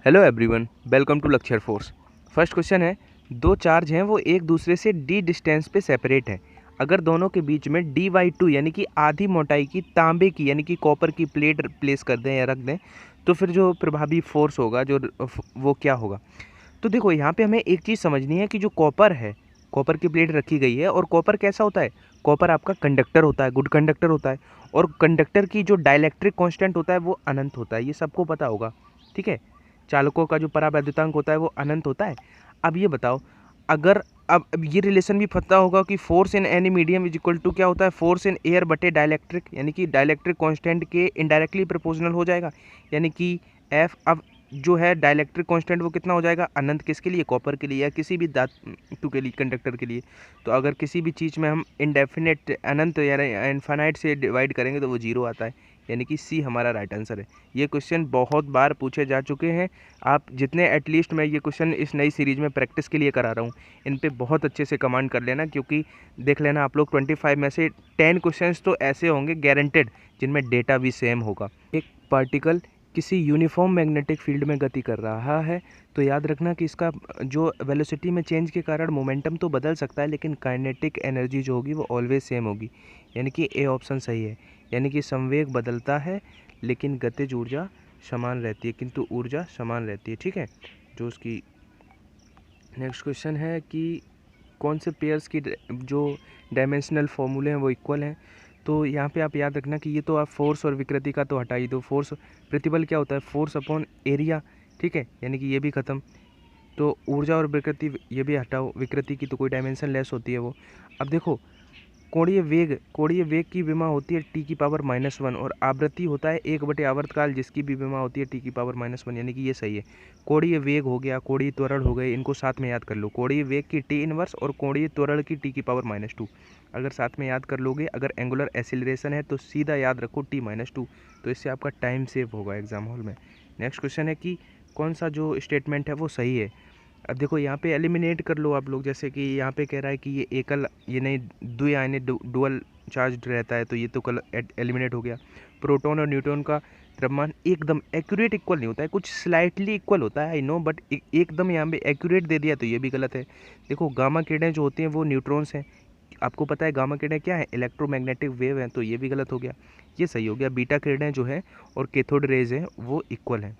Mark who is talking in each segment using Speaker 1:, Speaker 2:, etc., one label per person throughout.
Speaker 1: Hello everyone, welcome to lecture force. First question है, दो charge हैं वो एक दूसरे से d डिस्टेंस पे सेपरेट हैं। अगर दोनों के बीच में dy2 यानी कि आधी मोटाई की तांबे की यानी कि कॉपर की प्लेट प्लेस कर दें या रख दें, तो फिर जो प्रभावी फोर्स होगा वो क्या होगा। तो देखो यहाँ पे हमें एक चीज़ समझनी है कि जो कॉपर है, कॉपर की प्लेट रखी गई है और कॉपर कैसा होता है, कॉपर आपका कंडक्टर होता है, गुड कंडक्टर होता है। और कंडक्टर की जो डाइलेक्ट्रिक कांस्टेंट होता है वो अनंत होता है, ये सबको पता होगा। ठीक है, चालकों का जो परावैद्युतांक होता है वो अनंत होता है। अब ये बताओ, अगर अब ये रिलेशन भी पता होगा कि force in any medium is equal to क्या होता है, फोर्स इन एयर बटे डाइलेक्ट्रिक, यानी कि डाइलेक्ट्रिक कांस्टेंट के इनडायरेक्टली प्रोपोर्शनल हो जाएगा। यानी कि एफ अब जो है डाइलेक्ट्रिक कांस्टेंट वो कितना हो जाएगा, अनंत। किसके लिए, कॉपर के लिए या किसी भी धातु के लिए, कंडक्टर के लिए। तो अगर किसी भी चीज़ में हम इनडेफिनेट अनंत या इनफाइनाइट से डिवाइड करेंगे तो वो जीरो आता है, यानी कि सी हमारा राइट आंसर है। ये क्वेश्चन बहुत बार पूछे जा चुके हैं। आप जितने एटलीस्ट मैं ये क्वेश्चन इस नई सीरीज़ में प्रैक्टिस के लिए करा रहा हूँ, इन पे बहुत अच्छे से कमांड कर लेना, क्योंकि देख लेना आप लोग 25 में से 10 क्वेश्चंस तो ऐसे होंगे गारंटेड जिनमें डेटा भी सेम होगा। एक पार्टिकल किसी यूनिफॉर्म मैग्नेटिक फील्ड में गति कर रहा है, तो याद रखना कि इसका जो वेलोसिटी में चेंज के कारण मोमेंटम तो बदल सकता है, लेकिन काइनेटिक एनर्जी जो होगी वो ऑलवेज सेम होगी, यानी कि ए ऑप्शन सही है। यानी कि संवेग बदलता है लेकिन गतिज ऊर्जा समान रहती है, किंतु ऊर्जा समान रहती है। ठीक है, जो उसकी नेक्स्ट क्वेश्चन है कि कौन से पेयर्स की जो डायमेंशनल फॉर्मूले हैं वो इक्वल हैं। तो यहाँ पे आप याद रखना कि ये तो आप फोर्स और विकृति का तो हटा ही दो। फोर्स प्रतिबल क्या होता है, फोर्स अपॉन एरिया। ठीक है, यानी कि ये भी ख़त्म। तो ऊर्जा और विकृति ये भी हटाओ, विकृति की तो कोई डायमेंशन लेस होती है वो। अब देखो, कोणीय वेग की विमा होती है टी की पावर -1 और आवृत्ति होता है 1/, आवर्तकाल जिसकी भी विमा होती है टी की पावर -1, यानी कि ये सही है। कोणीय वेग हो गया, कोणीय त्वरण हो गए, इनको साथ में याद कर लो। कोणीय वेग की टी इनवर्स और कोणीय त्वरण की टी की पावर -2 अगर साथ में याद कर लोगे, अगर एंगुलर एसिलरेशन है तो सीधा याद रखो t-2, तो इससे आपका टाइम सेव होगा एग्जाम हॉल में। नेक्स्ट क्वेश्चन है कि कौन सा जो स्टेटमेंट है वो सही है। अब देखो यहाँ पे एलिमिनेट कर लो आप लोग, जैसे कि यहाँ पे कह रहा है कि ये एकल, ये नहीं द्विआयनिक डुअल चार्ज रहता है, तो ये तो कल एलिमिनेट हो गया। प्रोटॉन और न्यूट्रॉन का द्रव्यमान एकदम एक्यूरेट इक्वल नहीं होता है, कुछ स्लाइटली इक्वल होता है, आई नो, बट एकदम यहाँ पे एक्यूरेट दे दिया तो ये भी गलत है। देखो गामा किरणें जो होती हैं वो न्यूट्रॉन्स हैं, आपको पता है गामा किरणें क्या है, इलेक्ट्रोमैग्नेटिक वेव हैं, तो ये भी गलत हो गया, ये सही हो गया। बीटा किरणें जो है और कैथोड रेज हैं वो इक्वल हैं।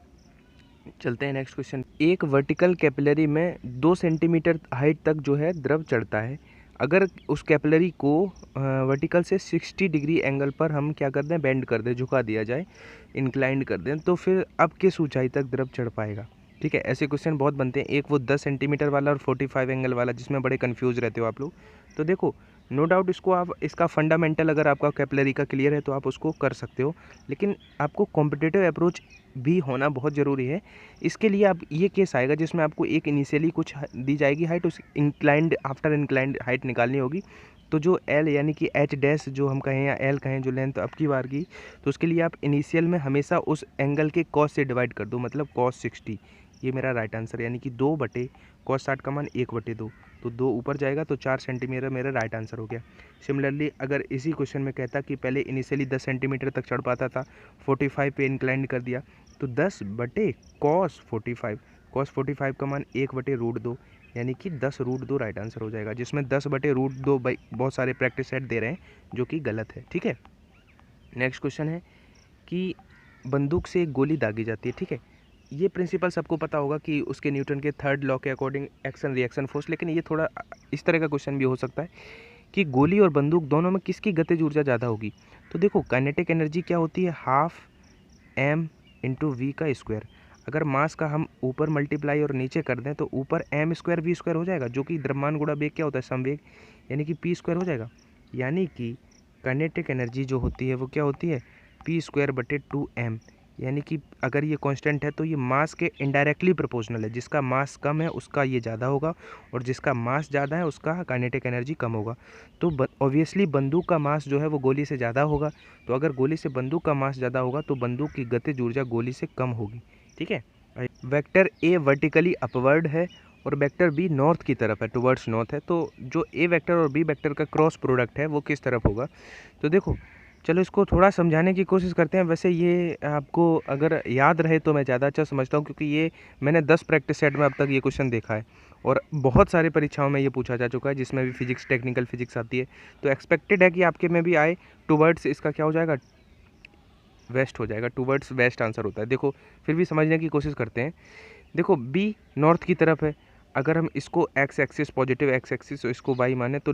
Speaker 1: चलते हैं नेक्स्ट क्वेश्चन। एक वर्टिकल कैपिलरी में 2 सेंटीमीटर हाइट तक जो है द्रव चढ़ता है। अगर उस कैपिलरी को वर्टिकल से 60 डिग्री एंगल पर हम क्या कर दें, बेंड कर दें, झुका दिया जाए, इंक्लाइंड कर दें, तो फिर अब किस ऊंचाई तक द्रव चढ़ पाएगा। ठीक है, ऐसे क्वेश्चन बहुत बनते हैं, एक वो 10 सेंटीमीटर वाला और 45 एंगल वाला, जिसमें बड़े कंफ्यूज रहते हो आप लोग। तो देखो, नो डाउट इसको आप, इसका फंडामेंटल अगर आपका कैपिलरी का क्लियर है तो आप उसको कर सकते हो, लेकिन आपको कॉम्पिटिटिव अप्रोच भी होना बहुत ज़रूरी है। इसके लिए आप ये केस आएगा जिसमें आपको एक इनिशियली कुछ दी जाएगी हाइट, उस इंक्लाइंड आफ्टर इंक्लाइंड हाइट निकालनी होगी। तो जो एल यानी कि एच डैश जो हम कहें या एल कहें, जो लेंथ अब की बार की, तो उसके लिए आप इनिशियल में हमेशा उस एंगल के कॉस से डिवाइड कर दो, मतलब cos 60। ये मेरा राइट आंसर, यानी कि 2/cos 60 का मान 1/2, तो 2 ऊपर जाएगा तो 4 सेंटीमीटर मेरा राइट आंसर हो गया। सिमिलरली अगर इसी क्वेश्चन में कहता कि पहले इनिशियली 10 सेंटीमीटर तक चढ़ पाता था, 45 पे इंक्लाइंड कर दिया, तो 10/cos 45, cos 45 का मान 1/√2, यानी कि 10√2 राइट आंसर हो जाएगा, जिसमें 10/√2 भाई बहुत सारे प्रैक्टिस सेट दे रहे हैं जो कि गलत है। ठीक है, नेक्स्ट क्वेश्चन है कि बंदूक से एक गोली दागी जाती है। ठीक है, ये प्रिंसिपल सबको पता होगा कि उसके न्यूटन के थर्ड लॉ के अकॉर्डिंग एक्शन रिएक्शन फोर्स, लेकिन ये थोड़ा इस तरह का क्वेश्चन भी हो सकता है कि गोली और बंदूक दोनों में किसकी गतिज ऊर्जा ज़्यादा होगी। तो देखो काइनेटिक एनर्जी क्या होती है, ½ m/v का स्क्वायर। अगर मास का हम ऊपर मल्टीप्लाई और नीचे कर दें तो ऊपर m²v² हो जाएगा, जो कि द्रव्यमान गुणा वेग क्या होता है, संवेग, यानी कि p² हो जाएगा। यानी कि काइनेटिक एनर्जी जो होती है वो क्या होती है, p²/2m, यानी कि अगर ये कांस्टेंट है तो ये मास के इनडायरेक्टली प्रोपोर्शनल है, जिसका मास कम है उसका ये ज़्यादा होगा और जिसका मास ज़्यादा है उसका काइनेटिक एनर्जी कम होगा। तो ऑब्वियसली बंदूक का मास जो है वो गोली से ज़्यादा होगा, तो अगर गोली से बंदूक का मास ज़्यादा होगा तो बंदूक की गतिज ऊर्जा गोली से कम होगी। ठीक है, वेक्टर ए वर्टिकली अपवर्ड है और वेक्टर बी नॉर्थ की तरफ है, टुवर्ड्स नॉर्थ है, तो जो ए वेक्टर और बी वेक्टर का क्रॉस प्रोडक्ट है वो किस तरफ होगा। तो देखो चलो इसको थोड़ा समझाने की कोशिश करते हैं। वैसे ये आपको अगर याद रहे तो मैं ज़्यादा अच्छा समझता हूँ, क्योंकि ये मैंने 10 प्रैक्टिस सेट में अब तक ये क्वेश्चन देखा है और बहुत सारी परीक्षाओं में ये पूछा जा चुका है, जिसमें भी फिजिक्स, टेक्निकल फिजिक्स आती है। तो एक्सपेक्टेड है कि आपके में भी आए। टूवर्ड्स इसका क्या हो जाएगा, वेस्ट हो जाएगा। टूवर्ड्स वेस्ट आंसर होता है। देखो फिर भी समझने की कोशिश करते हैं। देखो बी नॉर्थ की तरफ है, अगर हम इसको x axis, positive x axis, तो इसको वाई माने तो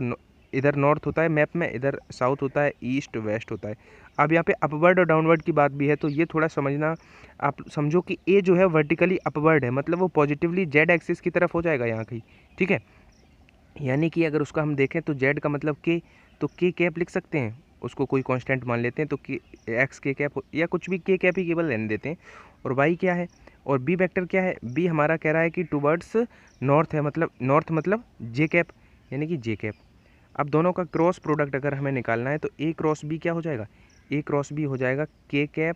Speaker 1: इधर नॉर्थ होता है मैप में, इधर साउथ होता है, ईस्ट वेस्ट होता है। अब यहाँ पे अपवर्ड और डाउनवर्ड की बात भी है, तो ये थोड़ा समझना। आप समझो कि ए जो है वर्टिकली अपवर्ड है, मतलब वो पॉजिटिवली जेड एक्सिस की तरफ हो जाएगा यहाँ की, ठीक है। यानी कि अगर उसका हम देखें तो जेड का मतलब के, तो के कैप लिख सकते हैं, उसको कोई कांस्टेंट मान लेते हैं, तो के एक्स के कैप या कुछ भी के कैप ही केवल रहने देते हैं। और वाई क्या है और बी वेक्टर क्या है, बी हमारा कह रहा है कि टूवर्ड्स नॉर्थ है, मतलब नॉर्थ मतलब जे कैप, यानी कि जे कैप। अब दोनों का क्रॉस प्रोडक्ट अगर हमें निकालना है तो ए क्रॉस बी क्या हो जाएगा, ए क्रॉस बी हो जाएगा के कैप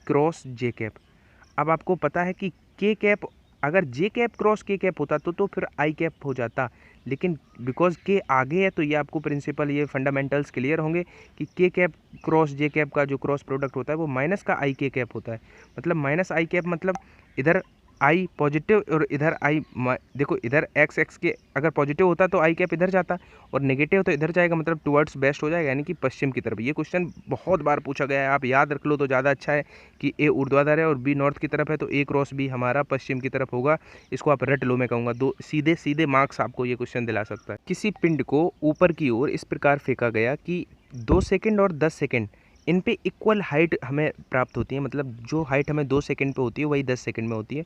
Speaker 1: क्रॉस जे कैप। अब आपको पता है कि के कैप, अगर जे कैप क्रॉस के कैप होता तो फिर आई कैप हो जाता, लेकिन बिकॉज के आगे है तो ये आपको प्रिंसिपल, ये फंडामेंटल्स क्लियर होंगे कि के कैप क्रॉस जे कैप का जो क्रॉस प्रोडक्ट होता है वो माइनस का आई के कैप होता है। मतलब माइनस आई कैप मतलब इधर आई पॉजिटिव और इधर आई, देखो इधर एक्स एक्स के अगर पॉजिटिव होता तो आई कैप इधर जाता और नेगेटिव तो इधर जाएगा, मतलब टुवर्ड्स वेस्ट हो जाएगा, यानी कि पश्चिम की तरफ। ये क्वेश्चन बहुत बार पूछा गया है, आप याद रख लो तो ज़्यादा अच्छा है कि ए ऊर्ध्वाधर है और बी नॉर्थ की तरफ है, तो ए क्रॉस बी हमारा पश्चिम की तरफ होगा। इसको आप रट लो, मैं कहूँगा दो सीधे सीधे मार्क्स आपको ये क्वेश्चन दिला सकता है। किसी पिंड को ऊपर की ओर इस प्रकार फेंका गया कि 2 सेकेंड और 10 सेकेंड इन पे इक्वल हाइट हमें प्राप्त होती है, मतलब जो हाइट हमें 2 सेकंड पे होती है वही 10 सेकंड में होती है,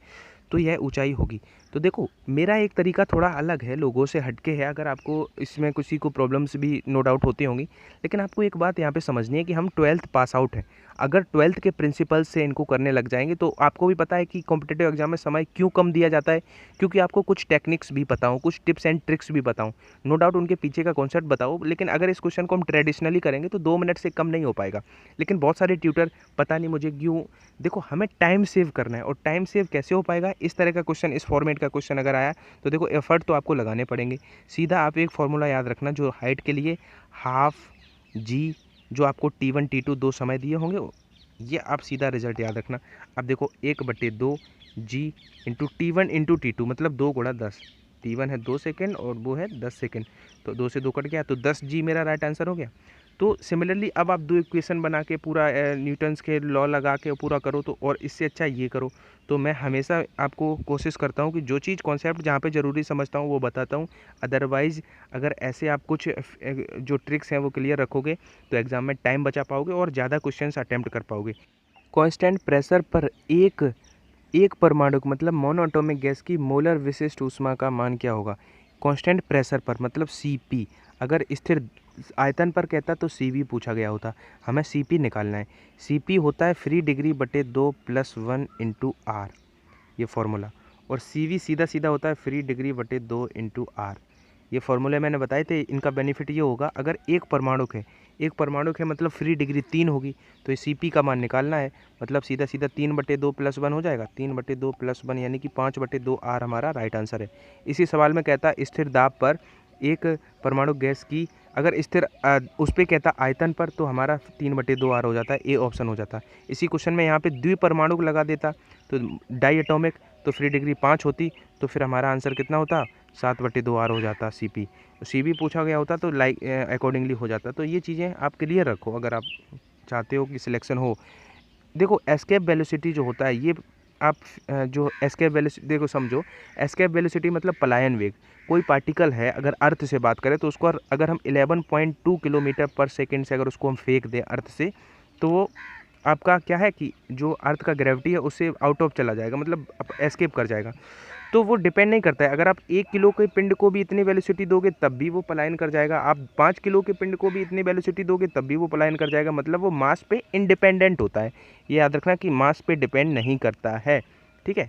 Speaker 1: तो यह ऊंचाई होगी। तो देखो मेरा एक तरीका थोड़ा अलग है, लोगों से हटके है, अगर आपको इसमें किसी को प्रॉब्लम्स भी नो डाउट होती होंगी, लेकिन आपको एक बात यहाँ पे समझनी है कि हम 12th पास आउट हैं। अगर 12th के प्रिंसिपल से इनको करने लग जाएंगे तो आपको भी पता है कि कॉम्पिटिटिव एग्जाम में समय क्यों कम दिया जाता है, क्योंकि आपको कुछ टेक्निक्स भी पता हो, कुछ टिप्स एंड ट्रिक्स भी बताऊँ, नो डाउट उनके पीछे का कॉन्सेप्ट बताओ, लेकिन अगर इस क्वेश्चन को हम ट्रेडिशनली करेंगे तो 2 मिनट से कम नहीं हो पाएगा। लेकिन बहुत सारे ट्यूटर पता नहीं मुझे क्यों, देखो हमें टाइम सेव करना है, और टाइम सेव कैसे हो पाएगा, इस तरह का क्वेश्चन, इस फॉर्मेट का क्वेश्चन अगर आया तो देखो एफर्ट तो आपको लगाने पड़ेंगे। सीधा आप एक फॉर्मूला याद रखना, जो हाइट के लिए हाफ जी, जो आपको T1 T2 दो समय दिए होंगे, ये आप सीधा रिजल्ट याद रखना। अब देखो 1/2 जी इंटू T1 इंटू T2 मतलब 2 गुणा 10, T1 है 2 सेकेंड और वो है 10 सेकेंड, तो 2 से 2 कट गया तो 10 जी मेरा राइट आंसर हो गया। तो सिमिलरली अब आप 2 इक्वेशन बना के पूरा न्यूटन्स के लॉ लगा के पूरा करो, तो और इससे अच्छा ये करो। तो मैं हमेशा आपको कोशिश करता हूँ कि जो चीज़ कॉन्सेप्ट जहाँ पे ज़रूरी समझता हूँ वो बताता हूँ। अदरवाइज़ अगर ऐसे आप कुछ जो ट्रिक्स हैं वो क्लियर रखोगे तो एग्ज़ाम में टाइम बचा पाओगे और ज़्यादा क्वेश्चंस अटैम्प्ट कर पाओगे। कांस्टेंट प्रेशर पर एक परमाणु मतलब मोनोएटॉमिक गैस की मोलर विशिष्ट ऊष्मा का मान क्या होगा। कांस्टेंट प्रेशर पर मतलब Cp, अगर स्थिर आयतन पर कहता तो Cv पूछा गया होता, हमें Cp निकालना है। Cp होता है फ्री डिग्री बटे 2 + 1 × R, ये फॉर्मूला, और Cv सीधा सीधा होता है फ्री डिग्री बटे 2 × R। ये फॉर्मूले मैंने बताए थे, इनका बेनिफिट ये होगा, अगर एक परमाणु है मतलब फ्री डिग्री 3 होगी, तो ये Cp का मान निकालना है, मतलब सीधा सीधा 3/2 + 1 हो जाएगा, 3/2 + 1 यानी कि 5/2 R हमारा राइट आंसर है। इसी सवाल में कहता स्थिर दाब पर एक परमाणु गैस की, अगर स्थिर उस पर कहता आयतन पर, तो हमारा 3/2 R हो जाता है, ए ऑप्शन हो जाता। इसी क्वेश्चन में यहाँ पे द्विपरमाणु लगा देता तो डाई एटॉमिक, तो फ्री डिग्री 5 होती, तो फिर हमारा आंसर कितना होता, 7/2 R हो जाता Cp। Cv पूछा गया होता तो लाइक अकॉर्डिंगली हो जाता। तो ये चीज़ें आप क्लियर रखो अगर आप चाहते हो कि सिलेक्शन हो। देखो एस्केप वेलोसिटी जो होता है, ये आप जो एस्केप वेलोसिटी देखो समझो, एस्केप वेलोसिटी मतलब पलायन वेग। कोई पार्टिकल है, अगर अर्थ से बात करें तो उसको अगर हम 11.2 किलोमीटर/सेकेंड से अगर उसको हम फेंक दें अर्थ से, तो वो आपका क्या है कि जो अर्थ का ग्रेविटी है उससे आउट ऑफ चला जाएगा, मतलब एस्केप कर जाएगा। तो वो डिपेंड नहीं करता है, अगर आप 1 किलो के पिंड को भी इतनी वेलोसिटी दोगे तब भी वो पलायन कर जाएगा, आप 5 किलो के पिंड को भी इतनी वेलोसिटी दोगे तब भी वो पलायन कर जाएगा, मतलब वो मास पे इंडिपेंडेंट होता है। ये याद रखना कि मास पे डिपेंड नहीं करता है।